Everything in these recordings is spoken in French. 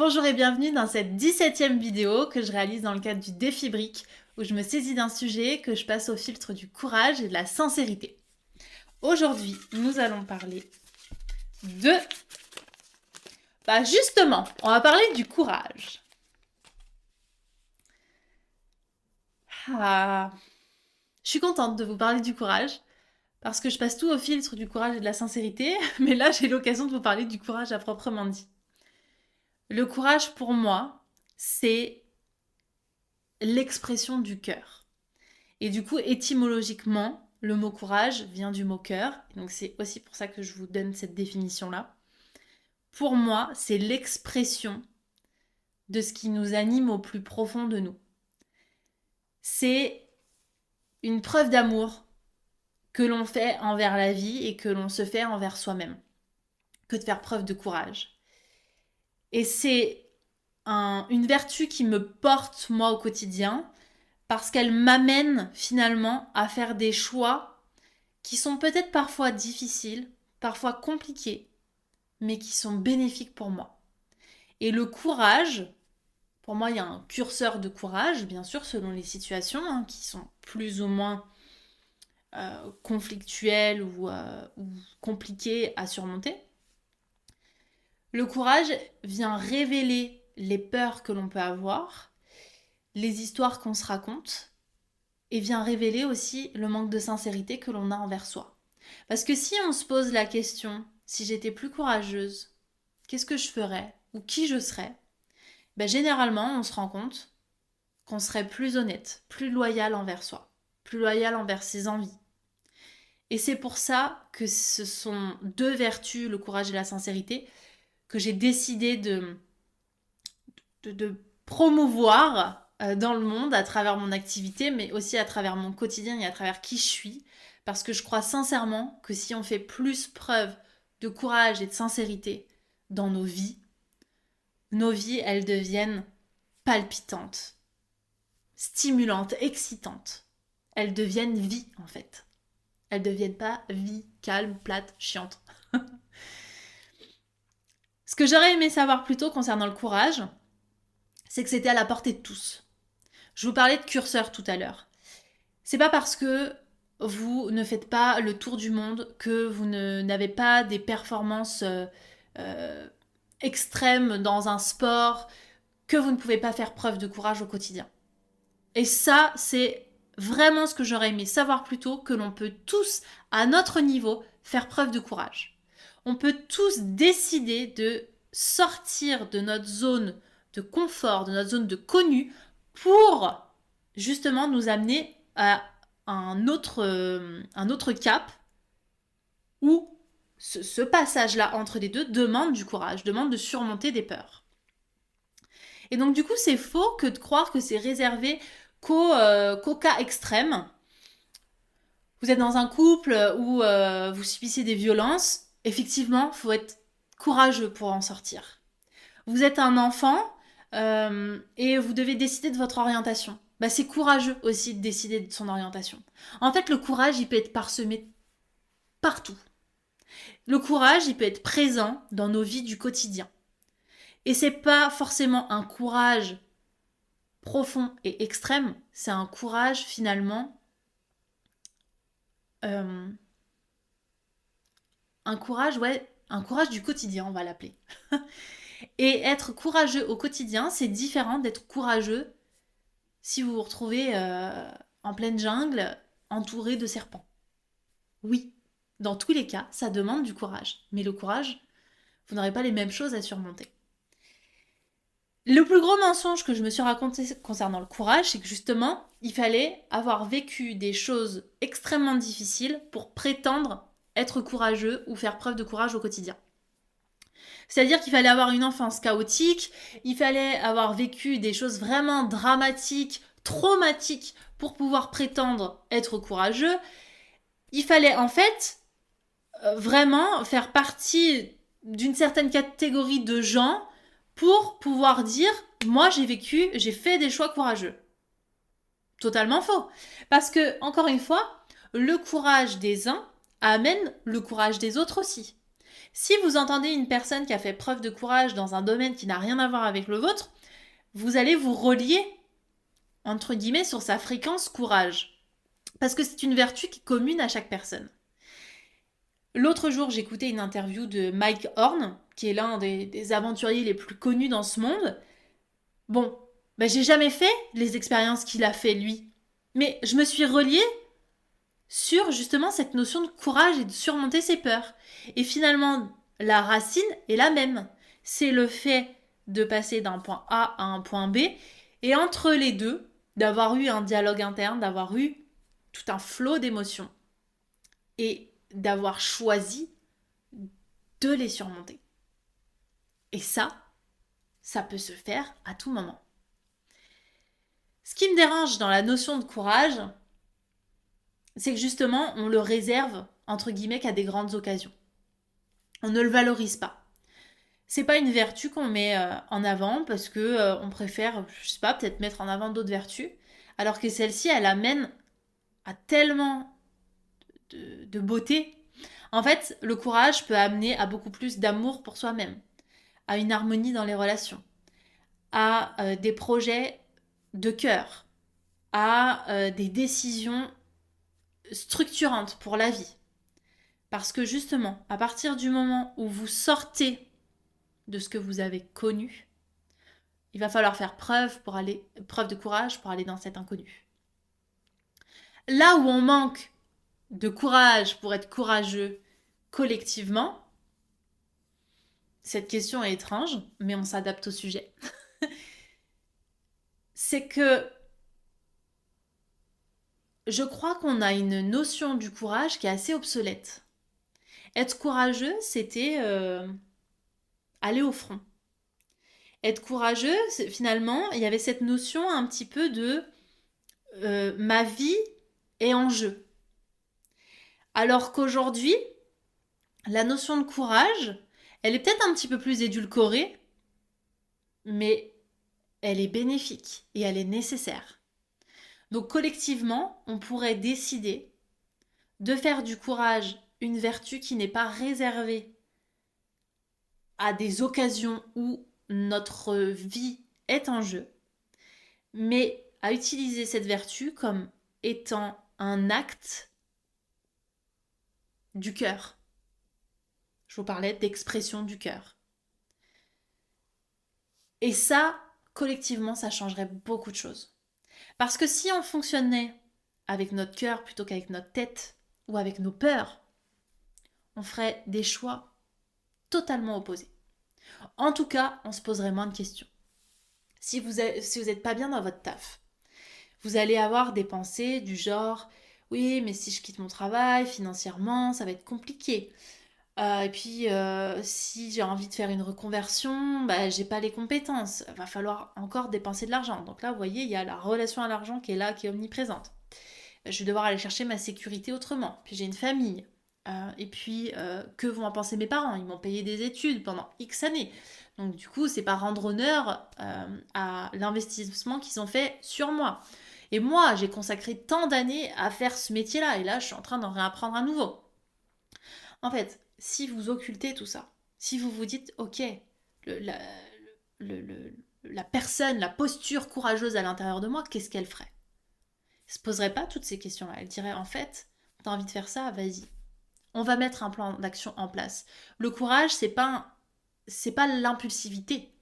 Bonjour et bienvenue dans cette 17e vidéo que je réalise dans le cadre du défi brique où je me saisis d'un sujet que je passe au filtre du courage et de la sincérité. Aujourd'hui, nous allons parler de... justement, on va parler du courage. Je suis contente de vous parler du courage parce que je passe tout au filtre du courage et de la sincérité, mais là j'ai l'occasion de vous parler du courage à proprement dit. Le courage pour moi, c'est l'expression du cœur. Et du coup, étymologiquement, le mot courage vient du mot cœur. Donc c'est aussi pour ça que je vous donne cette définition-là. Pour moi, c'est l'expression de ce qui nous anime au plus profond de nous. C'est une preuve d'amour que l'on fait envers la vie et que l'on se fait envers soi-même, que de faire preuve de courage. Et c'est une vertu qui me porte, moi, au quotidien, parce qu'elle m'amène finalement à faire des choix qui sont peut-être parfois difficiles, parfois compliqués, mais qui sont bénéfiques pour moi. Et le courage, pour moi, il y a un curseur de courage, bien sûr, selon les situations, qui sont plus ou moins conflictuelles ou compliquées à surmonter. Le courage vient révéler les peurs que l'on peut avoir, les histoires qu'on se raconte, et vient révéler aussi le manque de sincérité que l'on a envers soi. Parce que si on se pose la question, si j'étais plus courageuse, qu'est-ce que je ferais ou qui je serais, généralement on se rend compte qu'on serait plus honnête, plus loyal envers soi, plus loyal envers ses envies. Et c'est pour ça que ce sont deux vertus, le courage et la sincérité, que j'ai décidé de promouvoir dans le monde à travers mon activité, mais aussi à travers mon quotidien et à travers qui je suis. Parce que je crois sincèrement que si on fait plus preuve de courage et de sincérité dans nos vies, elles deviennent palpitantes, stimulantes, excitantes. Elles deviennent vie, en fait. Elles ne deviennent pas vie calme, plate, chiante. Ce que j'aurais aimé savoir plus tôt concernant le courage, c'est que c'était à la portée de tous. Je vous parlais de curseur tout à l'heure. C'est pas parce que vous ne faites pas le tour du monde que vous n'avez pas des performances extrêmes dans un sport que vous ne pouvez pas faire preuve de courage au quotidien. Et ça, c'est vraiment ce que j'aurais aimé savoir plus tôt, que l'on peut tous, à notre niveau, faire preuve de courage. On peut tous décider de sortir de notre zone de confort, de notre zone de connu, pour justement nous amener à un autre cap où ce passage-là entre les deux demande du courage, demande de surmonter des peurs. Et donc du coup, c'est faux que de croire que c'est réservé qu'aux cas extrêmes. Vous êtes dans un couple où vous subissez des violences, effectivement, il faut être courageux pour en sortir. Vous êtes un enfant et vous devez décider de votre orientation. C'est courageux aussi de décider de son orientation. En fait, le courage, il peut être parsemé partout. Le courage, il peut être présent dans nos vies du quotidien. Et c'est pas forcément un courage profond et extrême, c'est un courage finalement, un courage du quotidien, on va l'appeler. Et être courageux au quotidien, c'est différent d'être courageux si vous vous retrouvez en pleine jungle, entouré de serpents. Oui, dans tous les cas, ça demande du courage. Mais le courage, vous n'aurez pas les mêmes choses à surmonter. Le plus gros mensonge que je me suis raconté concernant le courage, c'est que justement, il fallait avoir vécu des choses extrêmement difficiles pour prétendre être courageux ou faire preuve de courage au quotidien. C'est-à-dire qu'il fallait avoir une enfance chaotique, il fallait avoir vécu des choses vraiment dramatiques, traumatiques pour pouvoir prétendre être courageux. Il fallait en fait vraiment faire partie d'une certaine catégorie de gens pour pouvoir dire « moi j'ai fait des choix courageux ». Totalement faux. Parce que, encore une fois, le courage des uns amène le courage des autres aussi. Si vous entendez une personne qui a fait preuve de courage dans un domaine qui n'a rien à voir avec le vôtre, vous allez vous relier, entre guillemets, sur sa fréquence courage. Parce que c'est une vertu qui est commune à chaque personne. L'autre jour, j'écoutais une interview de Mike Horn, qui est l'un des aventuriers les plus connus dans ce monde. Bon, j'ai jamais fait les expériences qu'il a fait lui. Mais je me suis reliée sur justement cette notion de courage et de surmonter ses peurs. Et finalement, la racine est la même. C'est le fait de passer d'un point A à un point B, et entre les deux, d'avoir eu un dialogue interne, d'avoir eu tout un flot d'émotions, et d'avoir choisi de les surmonter. Et ça peut se faire à tout moment. Ce qui me dérange dans la notion de courage, c'est que justement, on le réserve, entre guillemets, qu'à des grandes occasions. On ne le valorise pas. C'est pas une vertu qu'on met en avant parce que on préfère, je sais pas, peut-être mettre en avant d'autres vertus, alors que celle-ci, elle amène à tellement de beauté. En fait, le courage peut amener à beaucoup plus d'amour pour soi-même, à une harmonie dans les relations, à des projets de cœur, à des décisions structurantes pour la vie. Parce que justement, à partir du moment où vous sortez de ce que vous avez connu, il va falloir faire preuve de courage pour aller dans cet inconnu. Là où on manque de courage pour être courageux collectivement, cette question est étrange, mais on s'adapte au sujet. C'est que je crois qu'on a une notion du courage qui est assez obsolète. Être courageux, c'était aller au front. Être courageux, finalement, il y avait cette notion un petit peu de ma vie est en jeu. Alors qu'aujourd'hui, la notion de courage, elle est peut-être un petit peu plus édulcorée, mais elle est bénéfique et elle est nécessaire. Donc collectivement, on pourrait décider de faire du courage une vertu qui n'est pas réservée à des occasions où notre vie est en jeu, mais à utiliser cette vertu comme étant un acte du cœur. Je vous parlais d'expression du cœur. Et ça, collectivement, ça changerait beaucoup de choses. Parce que si on fonctionnait avec notre cœur plutôt qu'avec notre tête ou avec nos peurs, on ferait des choix totalement opposés. En tout cas, on se poserait moins de questions. Si vous n'êtes pas bien dans votre taf, vous allez avoir des pensées du genre « Oui, mais si je quitte mon travail, financièrement, ça va être compliqué. Et puis, si j'ai envie de faire une reconversion, j'ai pas les compétences. Il va falloir encore dépenser de l'argent. » Donc là, vous voyez, il y a la relation à l'argent qui est là, qui est omniprésente. Je vais devoir aller chercher ma sécurité autrement. Puis j'ai une famille. Et puis, que vont en penser mes parents? Ils m'ont payé des études pendant X années. Donc du coup, c'est pas rendre honneur à l'investissement qu'ils ont fait sur moi. Et moi, j'ai consacré tant d'années à faire ce métier-là. Et là, je suis en train d'en réapprendre à nouveau. En fait, si vous occultez tout ça, si vous vous dites, ok, la personne, la posture courageuse à l'intérieur de moi, qu'est-ce qu'elle ferait? Elle se poserait pas toutes ces questions-là. Elle dirait, en fait, t'as envie de faire ça, vas-y. On va mettre un plan d'action en place. Le courage, c'est pas l'impulsivité.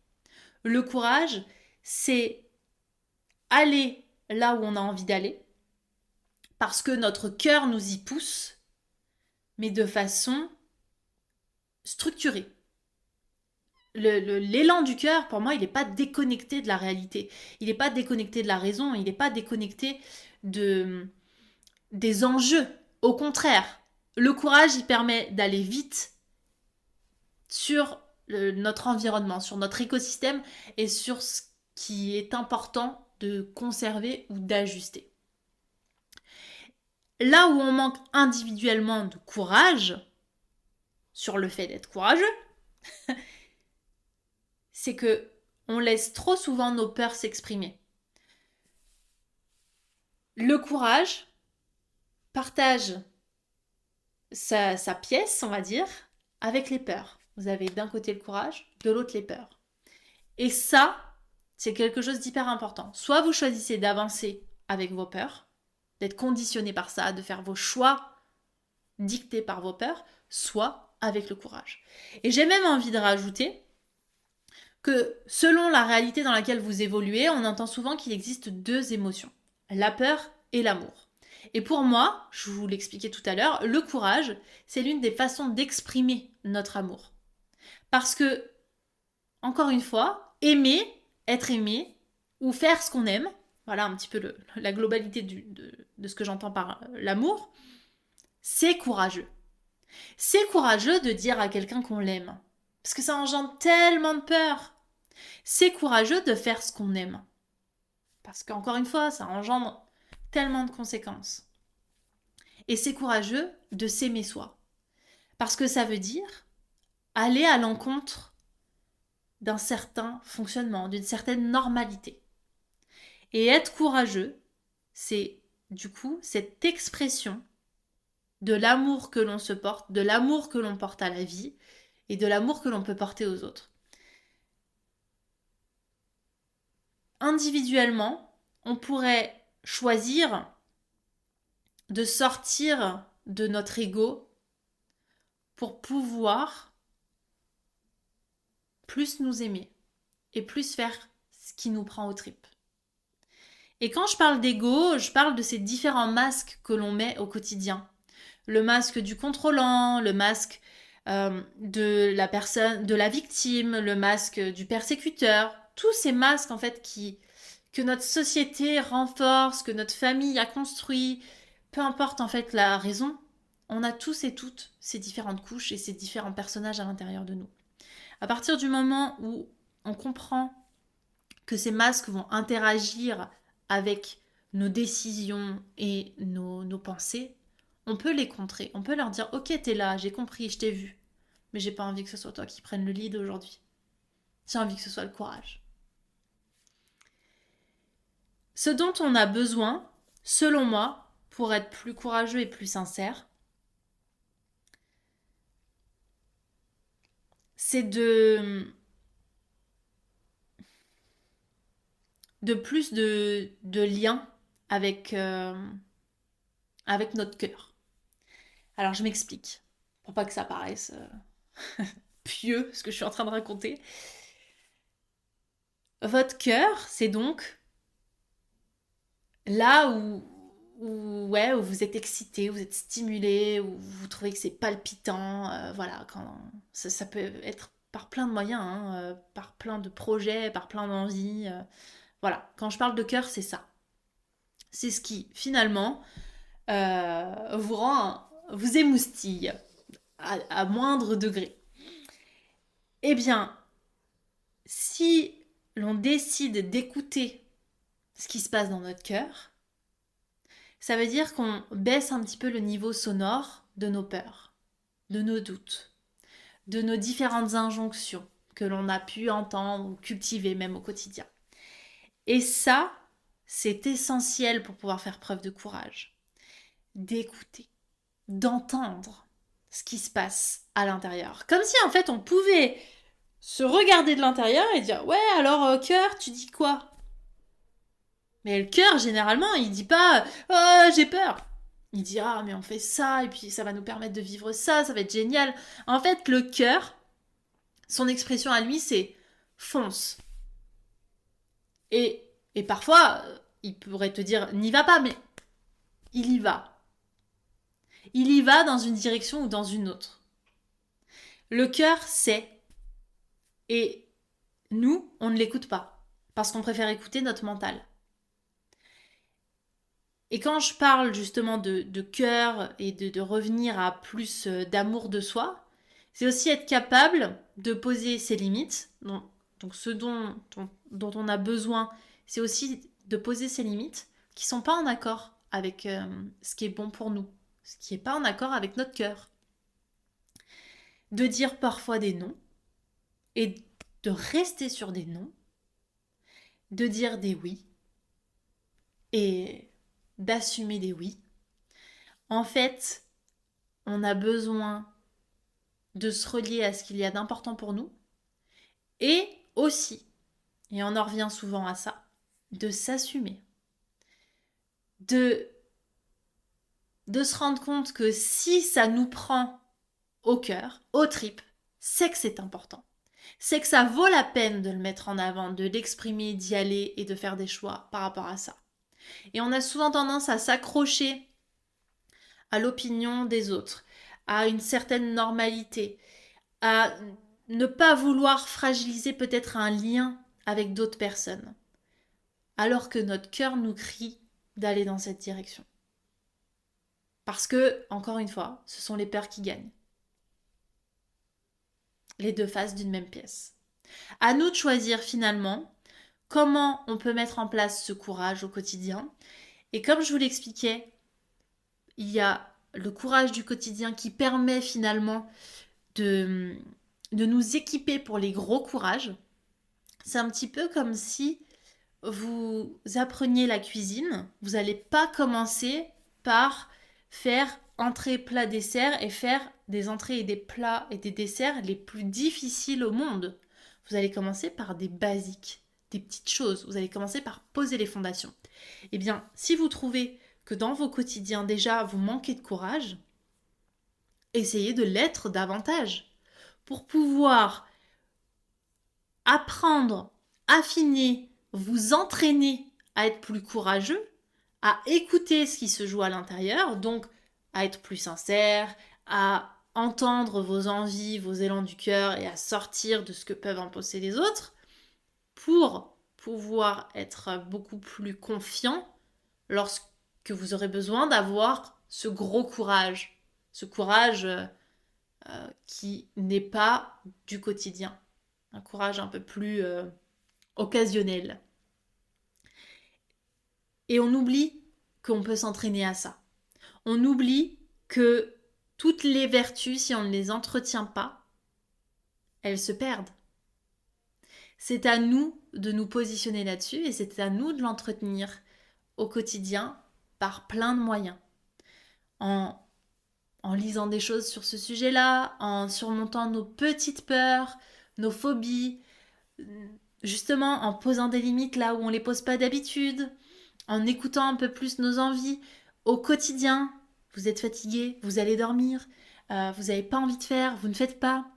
Le courage, c'est aller là où on a envie d'aller, parce que notre cœur nous y pousse, mais de façon structurée. L'élan du cœur, pour moi, il n'est pas déconnecté de la réalité. Il n'est pas déconnecté de la raison. Il n'est pas déconnecté des enjeux. Au contraire, le courage, il permet d'aller vite sur notre environnement, sur notre écosystème et sur ce qui est important de conserver ou d'ajuster. Là où on manque individuellement de courage, sur le fait d'être courageux, c'est que on laisse trop souvent nos peurs s'exprimer. Le courage partage sa pièce, on va dire, avec les peurs. Vous avez d'un côté le courage, de l'autre les peurs. Et ça, c'est quelque chose d'hyper important. Soit vous choisissez d'avancer avec vos peurs, d'être conditionné par ça, de faire vos choix dictés par vos peurs, soit avec le courage. Et j'ai même envie de rajouter que selon la réalité dans laquelle vous évoluez, on entend souvent qu'il existe deux émotions, la peur et l'amour. Et pour moi, je vous l'expliquais tout à l'heure, le courage, c'est l'une des façons d'exprimer notre amour. Parce que, encore une fois, aimer, être aimé, ou faire ce qu'on aime, voilà un petit peu la globalité de ce que j'entends par l'amour, c'est courageux. C'est courageux de dire à quelqu'un qu'on l'aime. Parce que ça engendre tellement de peur. C'est courageux de faire ce qu'on aime. Parce qu'encore une fois, ça engendre tellement de conséquences. Et c'est courageux de s'aimer soi. Parce que ça veut dire aller à l'encontre d'un certain fonctionnement, d'une certaine normalité. Et être courageux, c'est du coup cette expression de l'amour que l'on se porte, de l'amour que l'on porte à la vie et de l'amour que l'on peut porter aux autres. Individuellement, on pourrait choisir de sortir de notre ego pour pouvoir plus nous aimer et plus faire ce qui nous prend aux tripes. Et quand je parle d'ego, je parle de ces différents masques que l'on met au quotidien. Le masque du contrôlant, le masque de la personne, de la victime, le masque du persécuteur, tous ces masques en fait que notre société renforce, que notre famille a construit, peu importe en fait la raison, on a tous et toutes ces différentes couches et ces différents personnages à l'intérieur de nous. À partir du moment où on comprend que ces masques vont interagir avec nos décisions et nos pensées, on peut les contrer. On peut leur dire « Ok, t'es là, j'ai compris, je t'ai vu. Mais j'ai pas envie que ce soit toi qui prenne le lead aujourd'hui. J'ai envie que ce soit le courage. » Ce dont on a besoin, selon moi, pour être plus courageux et plus sincère, c'est de plus de liens avec, avec notre cœur. Alors je m'explique, pour pas que ça paraisse pieux ce que je suis en train de raconter. Votre cœur, c'est donc là où vous êtes excité, vous êtes stimulé, où vous trouvez que c'est palpitant, voilà, quand ça peut être par plein de moyens, hein, par plein de projets, par plein d'envies. Voilà, quand je parle de cœur, c'est ça. C'est ce qui, finalement, vous émoustille à moindre degré. Eh bien, si l'on décide d'écouter ce qui se passe dans notre cœur, ça veut dire qu'on baisse un petit peu le niveau sonore de nos peurs, de nos doutes, de nos différentes injonctions que l'on a pu entendre ou cultiver même au quotidien. Et ça, c'est essentiel pour pouvoir faire preuve de courage, d'écouter, d'entendre ce qui se passe à l'intérieur. Comme si en fait on pouvait se regarder de l'intérieur et dire « Ouais, alors cœur, tu dis quoi ?» Mais le cœur, généralement, il dit pas « Oh, j'ai peur !» Il dit « Ah, mais on fait ça, et puis ça va nous permettre de vivre ça, ça va être génial. » En fait, le cœur, son expression à lui, c'est « fonce ». Et parfois, il pourrait te dire « N'y va pas », mais il y va. Il y va dans une direction ou dans une autre. Le cœur sait. Et nous, on ne l'écoute pas. Parce qu'on préfère écouter notre mental. Et quand je parle justement de cœur et de revenir à plus d'amour de soi, c'est aussi être capable de poser ses limites. Donc ce dont on a besoin, c'est aussi de poser ses limites qui ne sont pas en accord avec ce qui est bon pour nous, ce qui n'est pas en accord avec notre cœur. De dire parfois des non et de rester sur des non, de dire des oui et d'assumer des oui. En fait, on a besoin de se relier à ce qu'il y a d'important pour nous et aussi, et on en revient souvent à ça, de s'assumer, de, de se rendre compte que si ça nous prend au cœur, aux tripes, c'est que c'est important. C'est que ça vaut la peine de le mettre en avant, de l'exprimer, d'y aller et de faire des choix par rapport à ça. Et on a souvent tendance à s'accrocher à l'opinion des autres, à une certaine normalité, à ne pas vouloir fragiliser peut-être un lien avec d'autres personnes, alors que notre cœur nous crie d'aller dans cette direction. Parce que, encore une fois, ce sont les peurs qui gagnent. Les deux faces d'une même pièce. À nous de choisir finalement comment on peut mettre en place ce courage au quotidien. Et comme je vous l'expliquais, il y a le courage du quotidien qui permet finalement de nous équiper pour les gros courages. C'est un petit peu comme si vous appreniez la cuisine. Vous n'allez pas commencer par faire entrée, plat, dessert et faire des entrées et des plats et des desserts les plus difficiles au monde. Vous allez commencer par des basiques, des petites choses. Vous allez commencer par poser les fondations. Eh bien, si vous trouvez que dans vos quotidiens déjà vous manquez de courage, essayez de l'être davantage pour pouvoir apprendre, affiner, vous entraîner à être plus courageux, à écouter ce qui se joue à l'intérieur, donc à être plus sincère, à entendre vos envies, vos élans du cœur et à sortir de ce que peuvent imposer les autres pour pouvoir être beaucoup plus confiant lorsque vous aurez besoin d'avoir ce gros courage, ce courage qui n'est pas du quotidien, un courage un peu plus occasionnel. Et on oublie qu'on peut s'entraîner à ça. On oublie que toutes les vertus, si on ne les entretient pas, elles se perdent. C'est à nous de nous positionner là-dessus et c'est à nous de l'entretenir au quotidien par plein de moyens. En lisant des choses sur ce sujet-là, en surmontant nos petites peurs, nos phobies, justement en posant des limites là où on ne les pose pas d'habitude, en écoutant un peu plus nos envies au quotidien. Vous êtes fatigué, vous allez dormir, vous n'avez pas envie de faire, vous ne faites pas.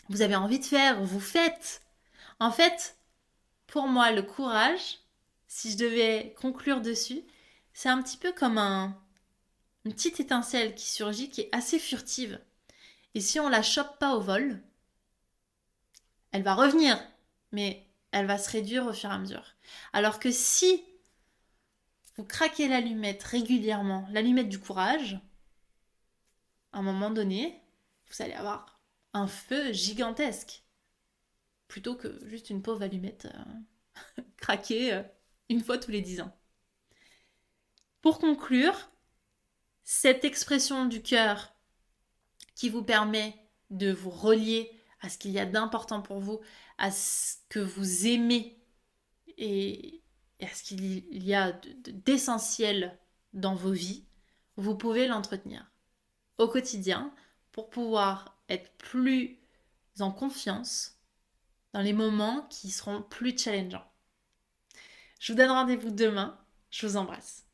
Vous avez envie de faire, vous faites. En fait, pour moi, le courage, si je devais conclure dessus, c'est un petit peu comme une petite étincelle qui surgit, qui est assez furtive. Et si on la chope pas au vol, elle va revenir, mais elle va se réduire au fur et à mesure. Alors que si vous craquez l'allumette régulièrement, l'allumette du courage, à un moment donné, vous allez avoir un feu gigantesque. Plutôt que juste une pauvre allumette craquée une fois tous les 10 ans. Pour conclure, cette expression du cœur qui vous permet de vous relier à ce qu'il y a d'important pour vous, à ce que vous aimez et à ce qu'il y a d'essentiel dans vos vies, vous pouvez l'entretenir au quotidien pour pouvoir être plus en confiance dans les moments qui seront plus challengeants. Je vous donne rendez-vous demain. Je vous embrasse.